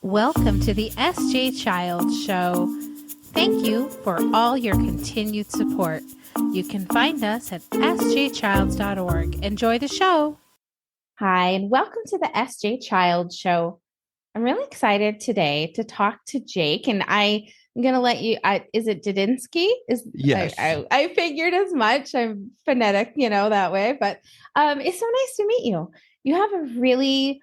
Welcome to the SJ Child Show. Thank you for all your continued support. You can find us at sjchilds.org. Enjoy the show. Hi, and welcome to the SJ Child Show. I'm really excited today to talk to Jake, and I'm going to let you, is it Didinsky? Yes. I figured as much. I'm phonetic, that way, but it's so nice to meet you. You have a really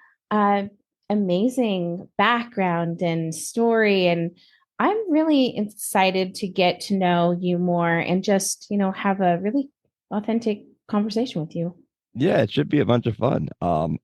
amazing background and story, and I'm really excited to get to know you more and just, have a really authentic conversation with you. Yeah, it should be a bunch of fun.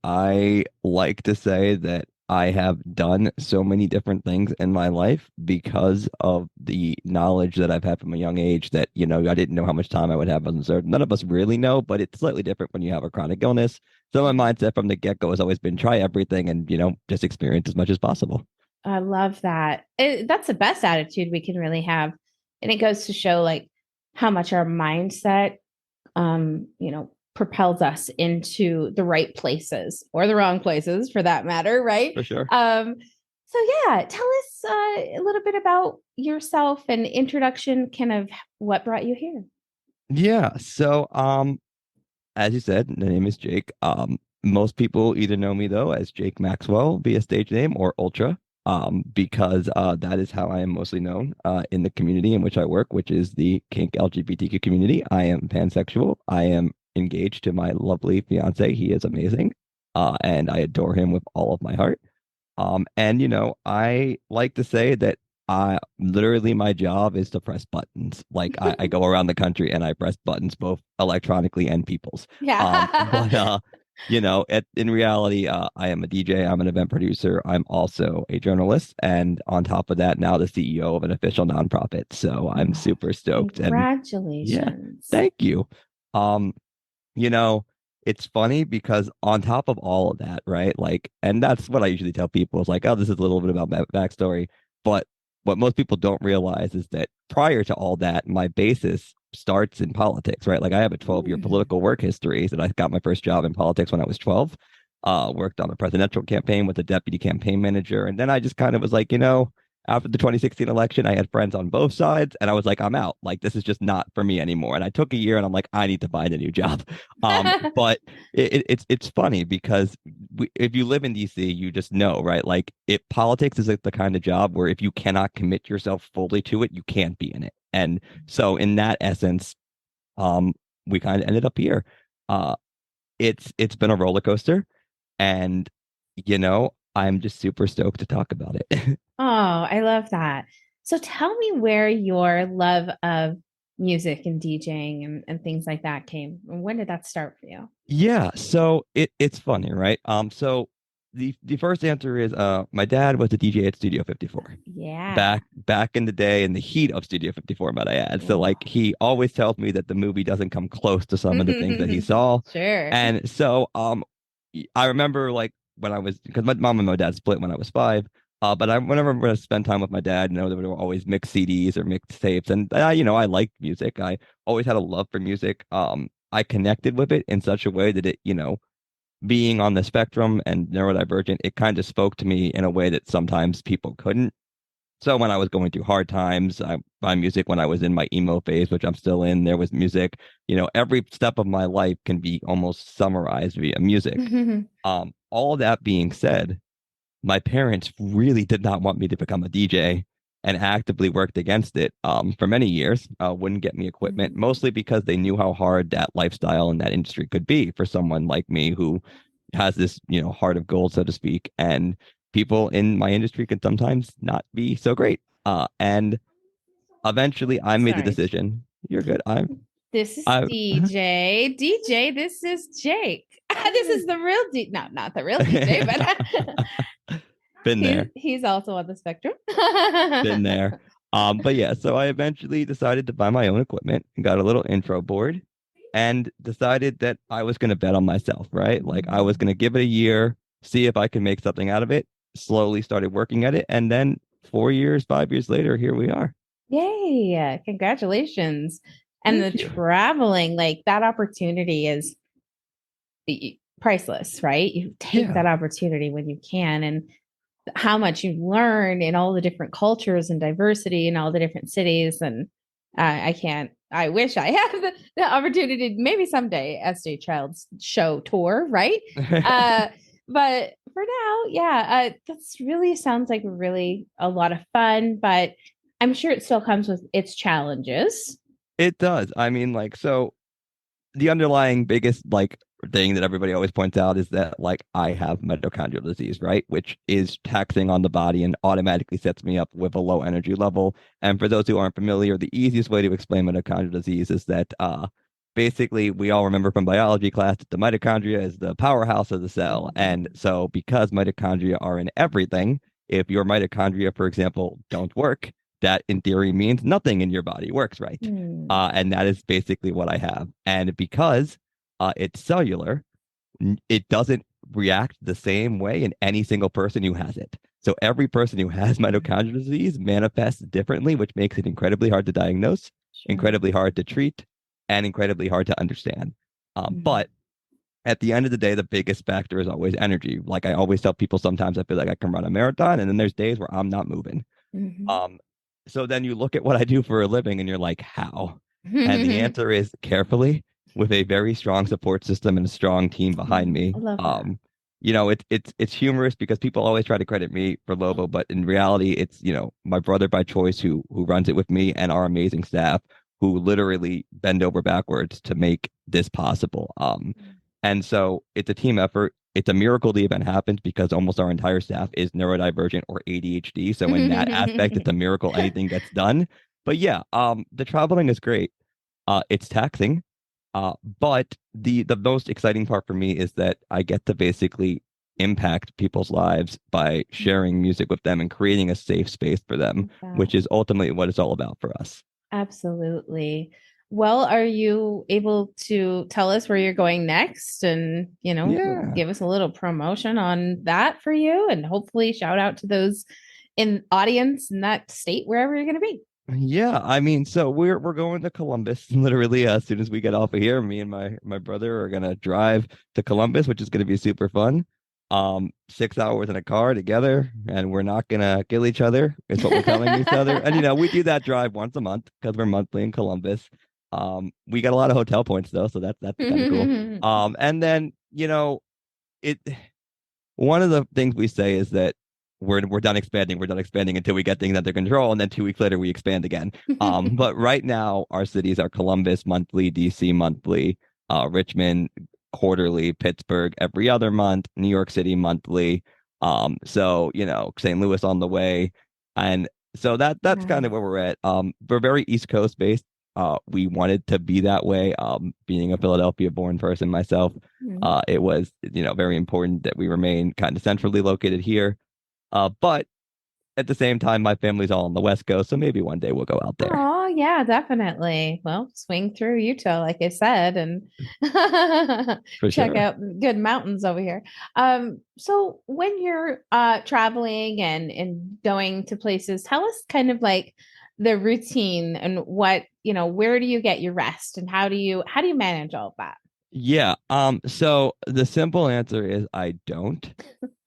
I like to say that I have done so many different things in my life because of the knowledge that I've had from a young age that, I didn't know how much time I would have on this earth. None of us really know, but it's slightly different when you have a chronic illness. So my mindset from the get-go has always been try everything and, just experience as much as possible. I love that. That's the best attitude we can really have. And it goes to show like how much our mindset propels us into the right places or the wrong places for that matter, right? For sure. So yeah, tell us a little bit about yourself and introduction, kind of what brought you here. Yeah. So, as you said, the name is Jake. Most people either know me though as Jake Maxwell via stage name or Ultra, because that is how I am mostly known in the community in which I work, which is the kink LGBTQ community. I am pansexual. I am engaged to my lovely fiance. He is amazing, and I adore him with all of my heart. And I like to say that I literally my job is to press buttons. Like I go around the country and I press buttons both electronically and people's. Yeah. But in reality, I am a DJ. I'm an event producer. I'm also a journalist, and on top of that, now the CEO of an official nonprofit. So I'm super stoked. And yeah, Congratulations. thank you. Um, you know, it's funny because on top of all of that, right? Like, and that's what I usually tell people is like, oh, this is a little bit about backstory. But what most people don't realize is that prior to all that, my basis starts in politics, right? Like, I have a 12-year political work history that I got my first job in politics when I was 12. Worked on a presidential campaign with a deputy campaign manager. And then I just kind of was like, after the 2016 election, I had friends on both sides, and I was like, I'm out. Like, this is just not for me anymore. And I took a year, and I'm like, I need to find a new job. But it's funny because if you live in DC, you just know, right? Like, politics is like the kind of job where if you cannot commit yourself fully to it, you can't be in it. And so, in that essence, we kind of ended up here. Uh, it's been a roller coaster, and I'm just super stoked to talk about it. Oh, I love that. So tell me where your love of music and DJing and things like that came. When did that start for you? Yeah, so it's funny, right? So the first answer is my dad was a DJ at Studio 54. Yeah. Back in the day in the heat of Studio 54, might I add. So like Wow. he always tells me that the movie doesn't come close to some of the things that he saw. Sure. And so I remember like when I was because my mom and my dad split when I was 5. But whenever I'm going to spend time with my dad, there were always mixed CDs or mixed tapes, and I liked music. I always had a love for music. I connected with it in such a way that it, being on the spectrum and neurodivergent, it kind of spoke to me in a way that sometimes people couldn't. So when I was going through hard times, I my music when I was in my emo phase, which I'm still in, there was music. Every step of my life can be almost summarized via music. All that being said, my parents really did not want me to become a DJ and actively worked against it for many years. Wouldn't get me equipment, mostly because they knew how hard that lifestyle and that industry could be for someone like me who has this, heart of gold, so to speak. And people in my industry can sometimes not be so great. And eventually I made the Sorry. decision. You're good. This is I DJ. DJ, this is Jake. This is the real No, not the real DJ, but been there. he's also on the spectrum. Been there. But yeah, so I eventually decided to buy my own equipment and got a little intro board and decided that I was going to bet on myself, right? Like I was going to give it a year, see if I could make something out of it. Slowly started working at it. And then 4 years, 5 years later, here we are. Yay. Congratulations. And the Thank you. traveling, like that opportunity is priceless, right? You take Yeah. that opportunity when you can. And how much you learn in all the different cultures and diversity in all the different cities. And I wish I had the opportunity, maybe someday, SD Child's show tour, right? Uh, but for now, yeah, that's really sounds like really a lot of fun, but I'm sure it still comes with its challenges. It does. I mean, like, so the underlying biggest like thing that everybody always points out is that like I have mitochondrial disease, right? Which is taxing on the body and automatically sets me up with a low energy level. And for those who aren't familiar, the easiest way to explain mitochondrial disease is that basically we all remember from biology class that the mitochondria is the powerhouse of the cell. And so because mitochondria are in everything, if your mitochondria, for example, don't work, that in theory means nothing in your body works right. And that is basically what I have. And because it's cellular, it doesn't react the same way in any single person who has it. So every person who has mitochondrial disease manifests differently, which makes it incredibly hard to diagnose, incredibly hard to treat, and incredibly hard to understand. But at the end of the day, the biggest factor is always energy. Like I always tell people, sometimes I feel like I can run a marathon, and then there's days where I'm not moving. So then you look at what I do for a living and you're like, how? And the answer is carefully with a very strong support system and a strong team behind me. I love that. You know, it's humorous because people always try to credit me for Lobo, but in reality, it's, you know, my brother by choice who runs it with me and our amazing staff who literally bend over backwards to make this possible. And so it's a team effort. It's a miracle the event happens because almost our entire staff is neurodivergent or ADHD. So in that aspect, it's a miracle anything gets done. But yeah, the traveling is great. It's taxing. But the most exciting part for me is that I get to basically impact people's lives by sharing music with them and creating a safe space for them, which is ultimately what it's all about for us. Absolutely. Well, are you able to tell us where you're going next and, Yeah. give us a little promotion on that for you and hopefully shout out to those in audience in that state, wherever you're going to be? Yeah, I mean, so we're going to Columbus literally as soon as we get off of here. Me and my brother are gonna drive to Columbus, which is gonna be super fun. 6 hours in a car together, and we're not gonna kill each other. Is what we're telling each other. And you know, we do that drive once a month because we're monthly in Columbus. We got a lot of hotel points though, so that's kind of cool. And then you know, it one of the things we say is that we're done expanding. We're done expanding until we get things under control, and then 2 weeks later we expand again. But right now our cities are Columbus monthly, DC monthly, Richmond quarterly, Pittsburgh every other month, New York City monthly. So you know, St. Louis on the way, and so that's kind of where we're at. We're very East Coast based. We wanted to be that way. Being a Philadelphia born person myself, it was, you know, very important that we remain kind of centrally located here. But at the same time, my family's all on the West Coast, so maybe one day we'll go out there. Oh, yeah, definitely. Well, swing through Utah, like I said, and For check sure. out good mountains over here. So when you're traveling and going to places, tell us kind of like the routine and what, where do you get your rest and how do you manage all of that? Yeah. So the simple answer is I don't.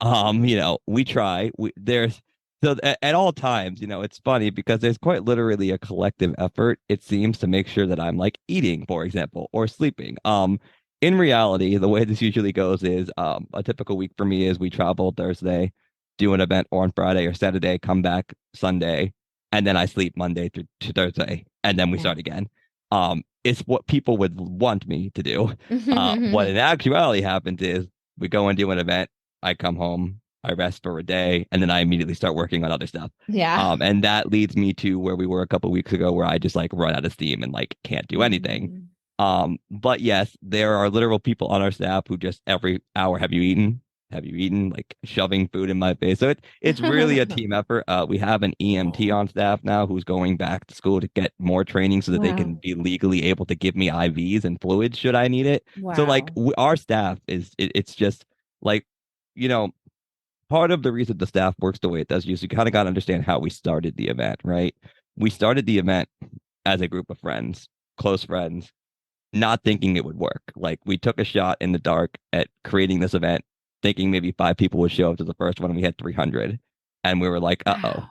You know, we try. There's so at all times, you know, it's funny because there's quite literally a collective effort, it seems, to make sure that I'm like eating, for example, or sleeping. In reality, the way this usually goes is a typical week for me is we travel Thursday, do an event on Friday or Saturday, come back Sunday, and then I sleep Monday through to Thursday, and then we start again. It's what people would want me to do. What in actuality happens is we go and do an event. I come home, I rest for a day, and then I immediately start working on other stuff. Yeah. And that leads me to where we were a couple weeks ago, where I just like run out of steam and like can't do anything. But yes, there are literal people on our staff who just every hour, have you eaten? Have you eaten? Like shoving food in my face. So it's really a team effort. We have an EMT on staff now who's going back to school to get more training so that they can be legally able to give me IVs and fluids should I need it. So like our staff it's just like, you know, part of the reason the staff works the way it does is you kind of got to understand how we started the event, right? We started the event as a group of friends, close friends, not thinking it would work. Like we took a shot in the dark at creating this event, thinking maybe 5 people would show up to the first one, and we had 300. And we were like, uh-oh.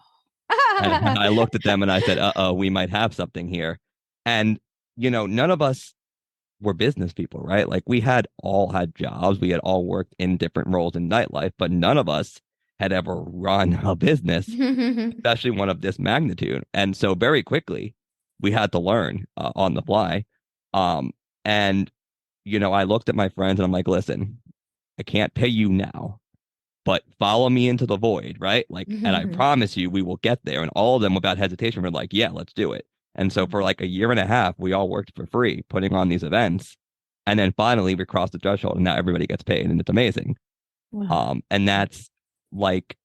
And I looked at them and I said, uh-oh, we might have something here. And, none of us were business people, right? Like we had all had jobs. We had all worked in different roles in nightlife, but none of us had ever run a business, especially one of this magnitude. And so very quickly, we had to learn on the fly. And, I looked at my friends and I'm like, listen, I can't pay you now, but follow me into the void, right? Like, and I promise you, we will get there. And all of them without hesitation were like, yeah, let's do it. And so for like a year and a half, we all worked for free, putting on these events. And then finally we crossed the threshold and now everybody gets paid and it's amazing. Wow. And that's like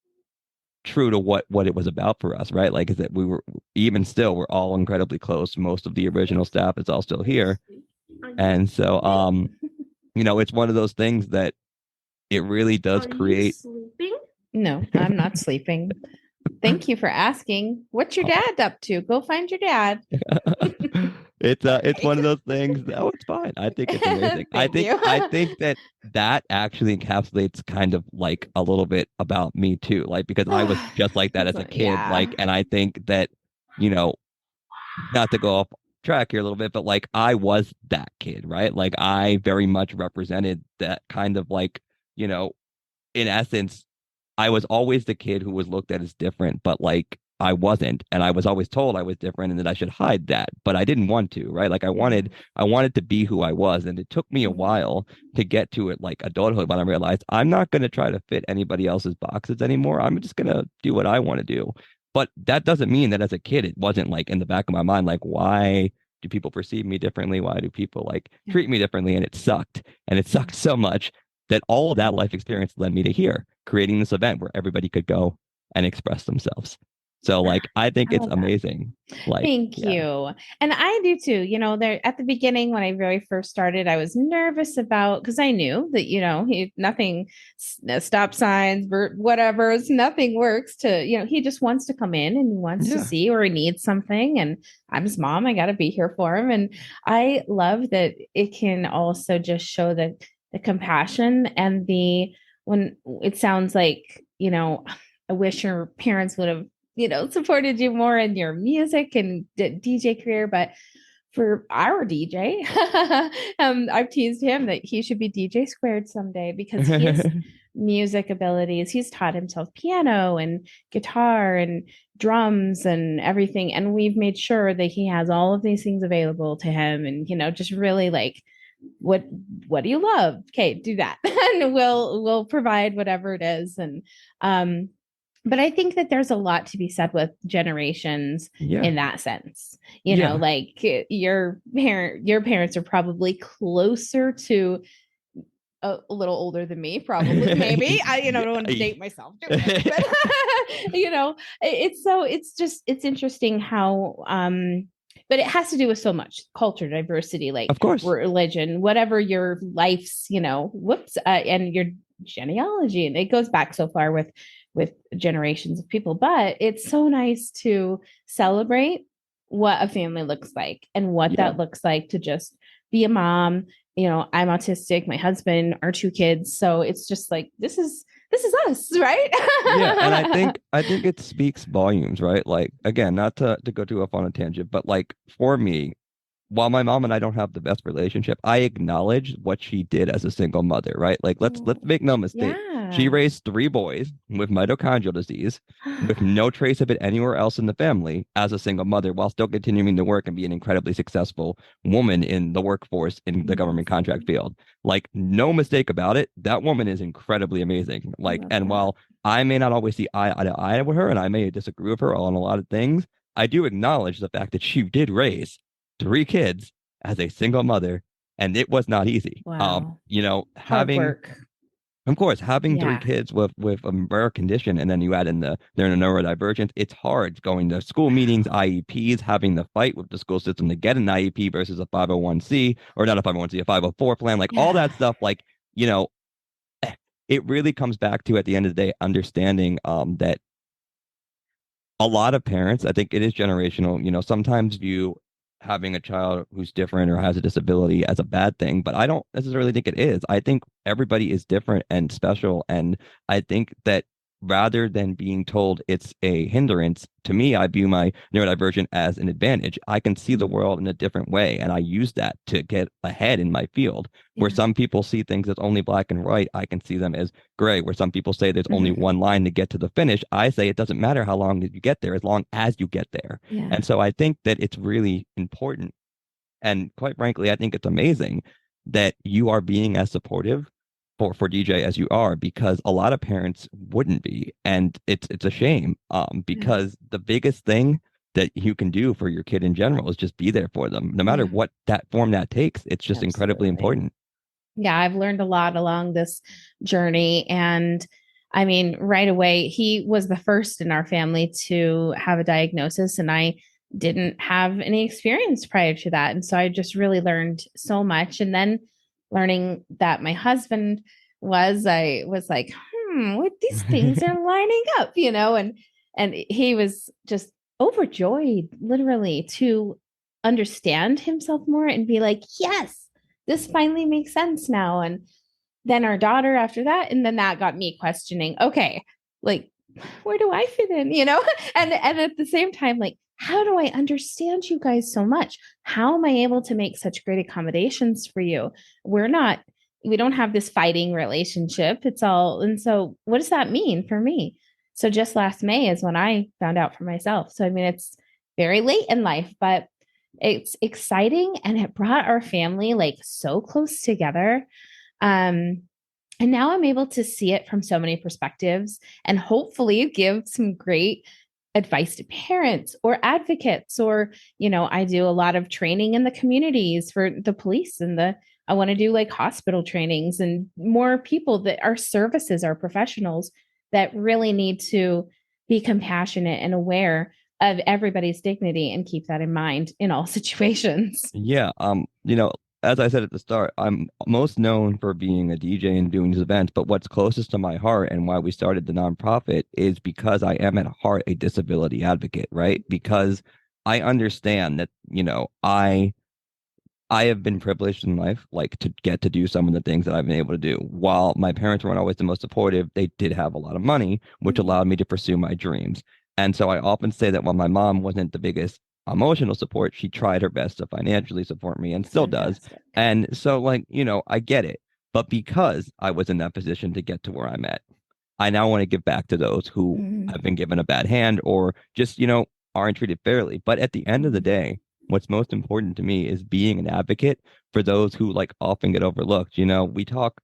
true to what it was about for us, right? Like is that we were even still, we're all incredibly close. Most of the original staff is all still here. And so, it's one of those things that it really does create. Sleeping? No, I'm not sleeping. Thank you for asking. What's your dad up to? Go find your dad. It's one of those things. Oh, it's fine. I think it's amazing. I think that actually encapsulates kind of like a little bit about me too. Like because I was just like that as a kid. Yeah. Like, and I think that not to go off track here a little bit, but like I was that kid, right? Like I very much represented that kind of like in essence, I was always the kid who was looked at as different, but like I wasn't. And I was always told I was different and that I should hide that, but I didn't want to, right? Like I wanted to be who I was. And it took me a while to get to it like adulthood when I realized I'm not going to try to fit anybody else's boxes anymore. I'm just going to do what I want to do. But that doesn't mean that as a kid, it wasn't like in the back of my mind, like, why do people perceive me differently? Why do people like treat me differently? And it sucked. And it sucked so much that all of that life experience led me to here, creating this event where everybody could go and express themselves. So like, I think it's amazing. Like, thank you. And I do too. There at the beginning, when I very first started, I was nervous because I knew that, nothing, stop signs, whatever, nothing works he just wants to come in and he wants to see or he needs something. And I'm his mom. I got to be here for him. And I love that it can also just show the compassion and when it sounds like, I wish your parents would have supported you more in your music and DJ career, but for our DJ, I've teased him that he should be DJ squared someday because his music abilities, he's taught himself piano and guitar and drums and everything. And we've made sure that he has all of these things available to him and, just really like, what do you love? Okay, do that. And we'll provide whatever it is. And, but I think that there's a lot to be said with generations in that sense. Like your parents are probably closer to a little older than me, probably, maybe. I don't want to date myself, but, it's interesting how, but it has to do with so much culture, diversity, like of course, religion, whatever your life's, and your genealogy. And it goes back so far with generations of people, but it's so nice to celebrate what a family looks like and what that looks like to just be a mom. I'm autistic, my husband, our 2 kids. So it's just like, this is us, right? And I think it speaks volumes, right? Like, again, not to go too off on a tangent, but like for me, while my mom and I don't have the best relationship, I acknowledge what she did as a single mother, right? Like let's make no mistake. She raised 3 boys with mitochondrial disease with no trace of it anywhere else in the family as a single mother while still continuing to work and be an incredibly successful woman in the workforce in the government contract field. Like no mistake about it. That woman is incredibly amazing. Like, and while I may not always see eye to eye with her and I may disagree with her on a lot of things, I do acknowledge the fact that she did raise 3 kids as a single mother, and it was not easy. Wow. Having work. Of course, having 3 kids with a rare condition, and then you add in they're in a neurodivergent, it's hard going to school meetings, IEPs, having the fight with the school system to get an IEP versus a 501c, or not a 501c, a 504 plan, like all that stuff, like, it really comes back to, at the end of the day, understanding that a lot of parents, I think it is generational, sometimes view having a child who's different or has a disability as a bad thing, but I don't necessarily think it is. I think everybody is different and special. And I think that rather than being told it's a hindrance, to me, I view my neurodivergent as an advantage. I can see the world in a different way, and I use that to get ahead in my field. Where Yeah. some people see things as only black and white, I can see them as gray. Where some people say there's only one line to get to the finish, I say it doesn't matter how long you get there, as long as you get there. Yeah. And so I think that it's really important. And quite frankly, I think it's amazing that you are being as supportive for DJ as you are, because a lot of parents wouldn't be. And it's a shame, because the biggest thing that you can do for your kid in general is just be there for them, no matter what that form that takes. It's just incredibly important. Yeah, I've learned a lot along this journey. And I mean, right away, he was the first in our family to have a diagnosis, and I didn't have any experience prior to that. And so I just really learned so much. And then learning that my husband I was like, what these things are lining up, and he was just overjoyed, literally, to understand himself more and be like, yes, this finally makes sense now. And then our daughter after that. And then that got me questioning, okay, like, where do I fit in? And at the same time, like, how do I understand you guys so much? How am I able to make such great accommodations for you? We don't have this fighting relationship. It's all, and so what does that mean for me? So just last May is when I found out for myself. So, I mean, it's very late in life, but it's exciting, and it brought our family like so close together. And now I'm able to see it from so many perspectives, and hopefully give some great advice to parents or advocates, or, I do a lot of training in the communities for the police, and I want to do like hospital trainings, and more people that are services, are professionals that really need to be compassionate and aware of everybody's dignity, and keep that in mind in all situations. Yeah. As I said at the start, I'm most known for being a DJ and doing these events, but what's closest to my heart and why we started the nonprofit is because I am at heart a disability advocate, right? Because I understand that, I have been privileged in life, like to get to do some of the things that I've been able to do. While my parents weren't always the most supportive, they did have a lot of money, which allowed me to pursue my dreams. And so I often say that while my mom wasn't the biggest emotional support, she tried her best to financially support me and still does. And so, like, I get it. But because I was in that position to get to where I'm at, I now want to give back to those who have been given a bad hand, or just, aren't treated fairly. But at the end of the day, what's most important to me is being an advocate for those who like often get overlooked. We talk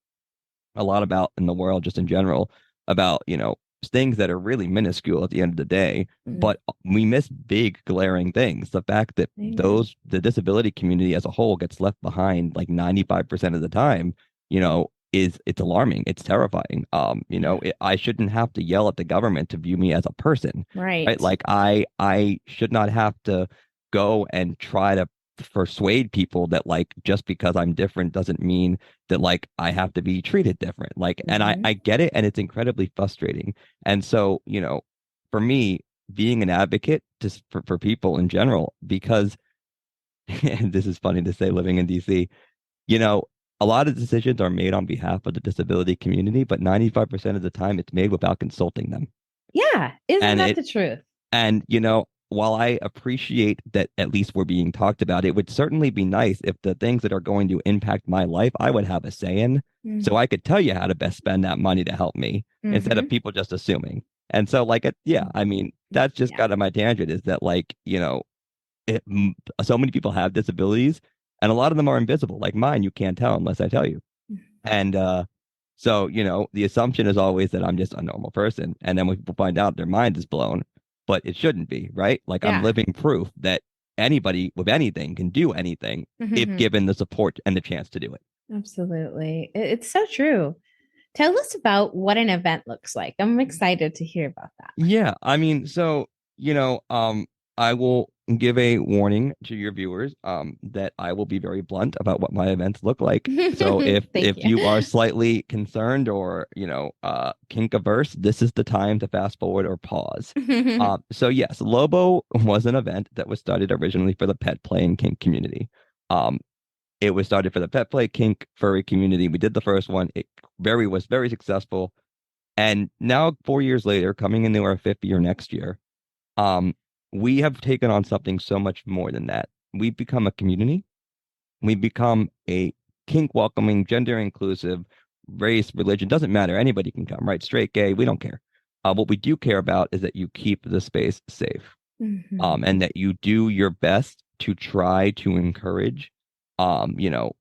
a lot about in the world, just in general, about, things that are really minuscule at the end of the day, but we miss big glaring things. The fact that the disability community as a whole gets left behind like 95% of the time, it's alarming. It's terrifying. I shouldn't have to yell at the government to view me as a person. Right? Like I should not have to go and try to persuade people that like just because I'm different doesn't mean that like I have to be treated different. Like, and I get it, and it's incredibly frustrating. And so, for me, being an advocate just for people in general, because and this is funny to say living in DC, a lot of decisions are made on behalf of the disability community, but 95% of the time it's made without consulting them. Yeah. Isn't that the truth? And, while I appreciate that at least we're being talked about, it would certainly be nice if the things that are going to impact my life, I would have a say in, so I could tell you how to best spend that money to help me instead of people just assuming. And so, like, I mean, that's just kind of my tangent, is that, like, so many people have disabilities, and a lot of them are invisible. Like mine, you can't tell unless I tell you. And so, the assumption is always that I'm just a normal person. And then when people find out, their mind is blown. But it shouldn't be, right? Like, I'm living proof that anybody with anything can do anything if given the support and the chance to do it. Absolutely. It's so true. Tell us about what an event looks like. I'm excited to hear about that. Yeah. I mean, so, I will give a warning to your viewers that I will be very blunt about what my events look like. So if you are slightly concerned or, kink averse, this is the time to fast forward or pause. So yes, Lobo was an event that was started originally for the pet play and kink community. It was started for the pet play, kink, furry community. We did the first one. It was very successful. And now 4 years later, coming into our fifth year next year, um, we have taken on something so much more than that. We've become a community. We've become a kink welcoming, gender inclusive, race, religion, doesn't matter. Anybody can come, right? Straight, gay, we don't care. What we do care about is that you keep the space safe, Mhm. and that you do your best to try to encourage, you know,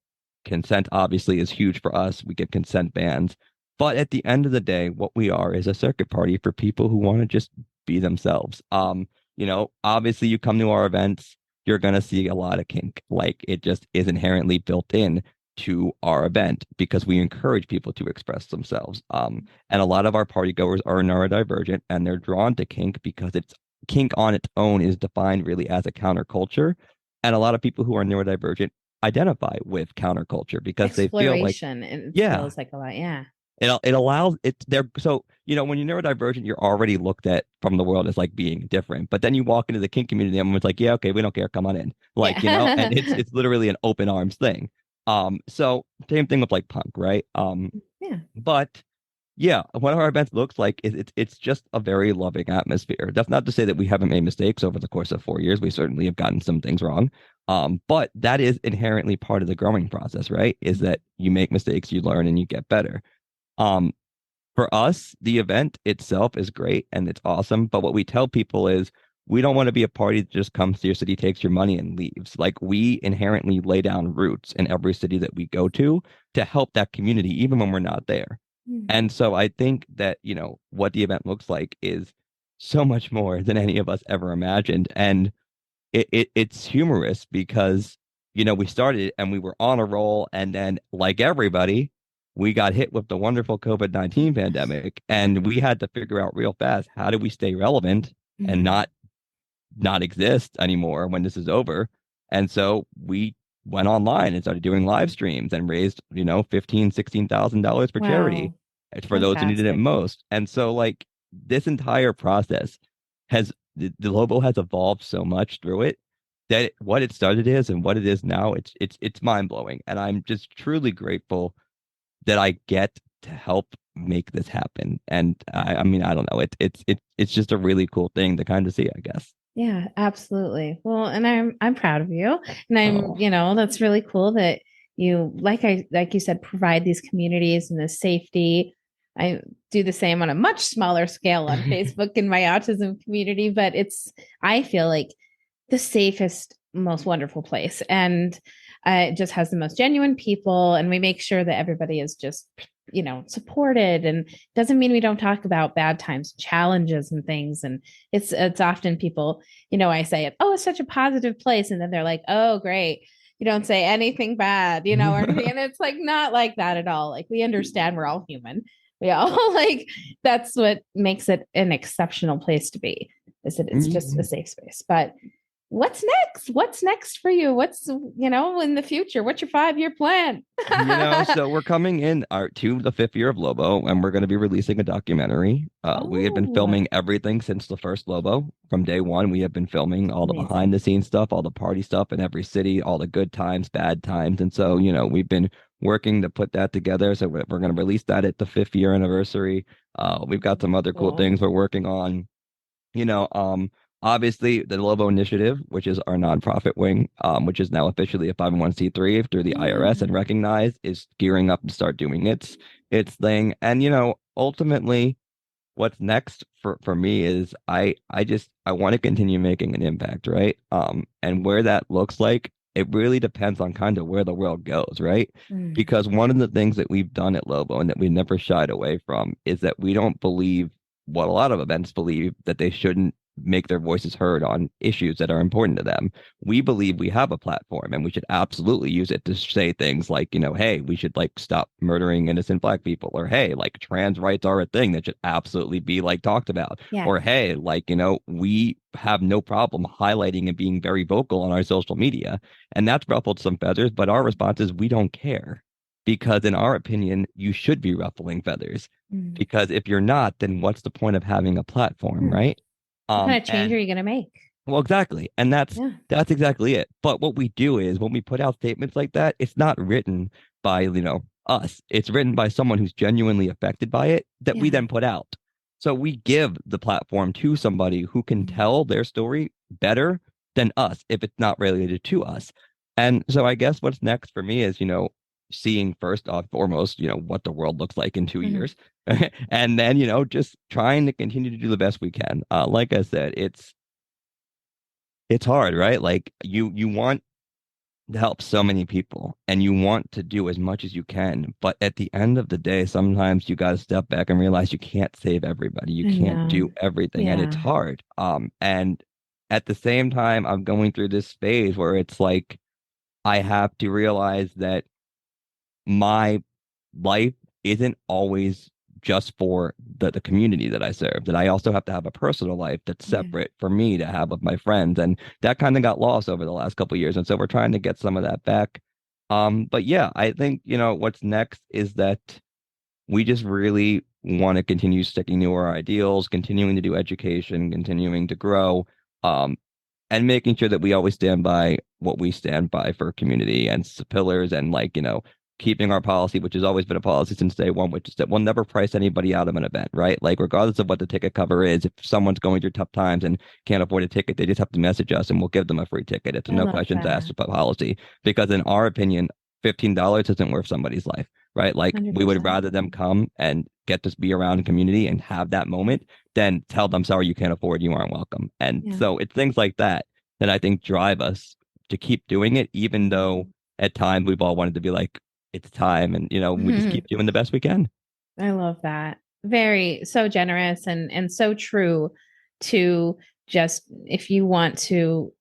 consent obviously is huge for us. We get consent bans. But at the end of the day, what we are is a circuit party for people who want to just be themselves. Obviously you come to our events, you're gonna see a lot of kink. Like it just is inherently built in to our event because we encourage people to express themselves. And a lot of our party goers are neurodivergent and they're drawn to kink because it's kink on its own is defined really as a counterculture. And a lot of people who are neurodivergent identify with counterculture because they feel like, Exploration, and it yeah, feels like a lot. Yeah. it allows it there. So, when you're neurodivergent, you're already looked at from the world as like being different. But then you walk into the kink community and everyone's like, yeah, okay, we don't care, come on in. Like, and it's Yeah. it's literally an open arms thing. So same thing with like punk, right? Yeah. But yeah, what our events looks like is it's just a very loving atmosphere. That's not to say that we haven't made mistakes over the course of 4 years. We certainly have gotten some things wrong. But that is inherently part of the growing process, right? Is that you make mistakes, you learn, and you get better. Um, for us, the event itself is great and it's awesome. But what we tell people is we don't want to be a party that just comes to your city, takes your money, and leaves. Like we inherently lay down roots in every city that we go to help that community, even when we're not there. Mm. And so I think that, what the event looks like is so much more than any of us ever imagined. And it's humorous because, we started and we were on a roll. And then, like everybody, we got hit with the wonderful COVID-19 pandemic. And we had to figure out real fast how do we stay relevant and Mm. not exist anymore when this is over. And so we went online and started doing live streams and raised, $15,000-$16,000 for charity Wow. for those who needed it Fantastic. most. And so like this entire process the Lobo has evolved so much through it that what it started is and what it is now, it's mind blowing. And I'm just truly grateful that I get to help make this happen. And I mean, I don't know, it's just a really cool thing to kind of see, I guess. Yeah, absolutely. Well, and I'm proud of you. And I'm, Oh. that's really cool that you like you said, provide these communities and the safety. I do the same on a much smaller scale on Facebook in my autism community, but I feel like the safest, most wonderful place. And it just has the most genuine people. And we make sure that everybody is just, supported. And doesn't mean we don't talk about bad times, challenges and things. And it's often people, I say, oh, it's such a positive place. And then they're like, oh, great. You don't say anything bad, or anything. And it's like not like that at all. Like we understand we're all human. We all like that's what makes it an exceptional place to be, is that it's just a safe space. But what's next? What's next for you? What's, in the future? What's your 5-year plan? So we're coming in to the fifth year of Lobo, and we're going to be releasing a documentary. We have been Oh, filming everything since the first Lobo. From day one, we have been filming all the behind amazing. the scenes stuff, all the party stuff in every city, all the good times, bad times. And so, we've been working to put that together. So we're going to release that at the fifth year anniversary. We've got some other cool Cool. things we're working on. you know, um, Obviously the Lobo Initiative, which is our nonprofit wing, which is now officially a 501(c)(3) through the IRS and Yeah. recognized, is gearing up to start doing its thing. And ultimately, what's next for me is I want to continue making an impact, right? And where that looks like, it really depends on kind of where the world goes, right? Mm. Because one of the things that we've done at Lobo and that we never shied away from is that we don't believe what a lot of events believe, that they shouldn't make their voices heard on issues that are important to them. We believe we have a platform and we should absolutely use it to say things like, hey, we should like stop murdering innocent Black people, or hey, like trans rights are a thing that should absolutely be like talked about, Yeah. or hey, like, we have no problem highlighting and being very vocal on our social media. And that's ruffled some feathers, but our response is we don't care. Because in our opinion, you should be ruffling feathers. Mm. Because if you're not, then what's the point of having a platform, Hmm. right? What kind of change And are you going to make? well, exactly. And that's Yeah. that's exactly it. But what we do is when we put out statements like that, it's not written by, us. It's written by someone who's genuinely affected by it that we then put out. So we give the platform to somebody who can tell their story better than us if it's not related to us. And so I guess what's next for me is, seeing first off foremost, what the world looks like in 2 years. And then, just trying to continue to do the best we can. Like I said, it's hard, right? Like you want to help so many people and you want to do as much as you can. But at the end of the day, sometimes you got to step back and realize you can't save everybody. You can't do everything and it's hard. And at the same time, I'm going through this phase where it's like, I have to realize that my life isn't always just for the community that I serve, that I also have to have a personal life that's separate for me to have with my friends. And that kind of got lost over the last couple of years. And so we're trying to get some of that back. But yeah, I think, what's next is that we just really want to continue sticking to our ideals, continuing to do education, continuing to grow, and making sure that we always stand by what we stand by for community and pillars and keeping our policy, which has always been a policy since day one, which is that we'll never price anybody out of an event, right? Like regardless of what the ticket cover is, if someone's going through tough times and can't afford a ticket, they just have to message us and we'll give them a free ticket. It's a no questions asked policy because in our opinion, $15 isn't worth somebody's life, right? Like 100%. We would rather them come and get to be around a community and have that moment than tell them, sorry, you can't afford, you aren't welcome. And so it's things like that that I think drive us to keep doing it, even though at times we've all wanted to be like, it's time. And, we just keep doing the best we can. I love that. So generous and so true to just, if you want to,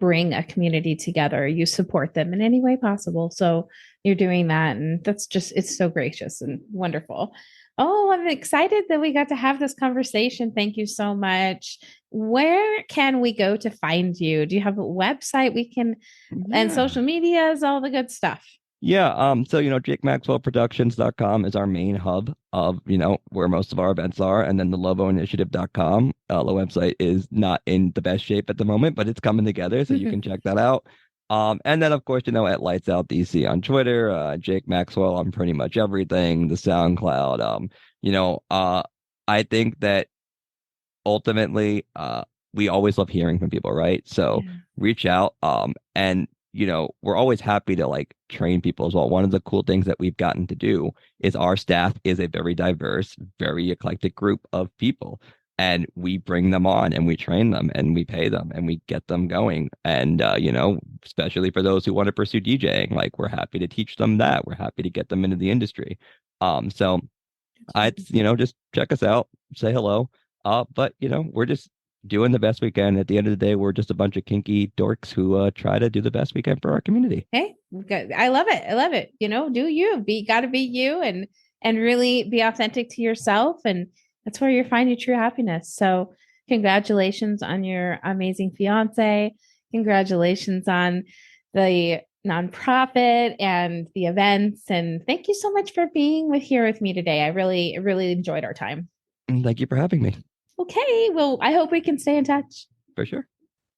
bring a community together, you support them in any way possible. So you're doing that. And that's just, it's so gracious and wonderful. Oh, I'm excited that we got to have this conversation. Thank you so much. Where can we go to find you? Do you have a website we can, and social medias, all the good stuff? Yeah. So, JakeMaxwellProductions.com is our main hub of, where most of our events are. And then the LoboInitiative.com. The website is not in the best shape at the moment, but it's coming together. So you can check that out. And then, of course, at Lights Out DC on Twitter, Jake Maxwell on pretty much everything, the SoundCloud. I think that ultimately, we always love hearing from people, right? So reach out. And we're always happy to train people as well. One of the cool things that we've gotten to do is our staff is a very diverse, very eclectic group of people. And we bring them on and we train them and we pay them and we get them going. And, especially for those who want to pursue DJing, we're happy to teach them that. We're happy to get them into the industry. So just check us out, say hello. But, we're just doing the best we can. At the end of the day, we're just a bunch of kinky dorks who try to do the best we can for our community. Hey, I love it. I love it. Do you gotta be you and really be authentic to yourself. And that's where you find your true happiness. So congratulations on your amazing fiance. Congratulations on the nonprofit and the events. And thank you so much for being here with me today. I really enjoyed our time. Thank you for having me. Okay, well, I hope we can stay in touch. For sure.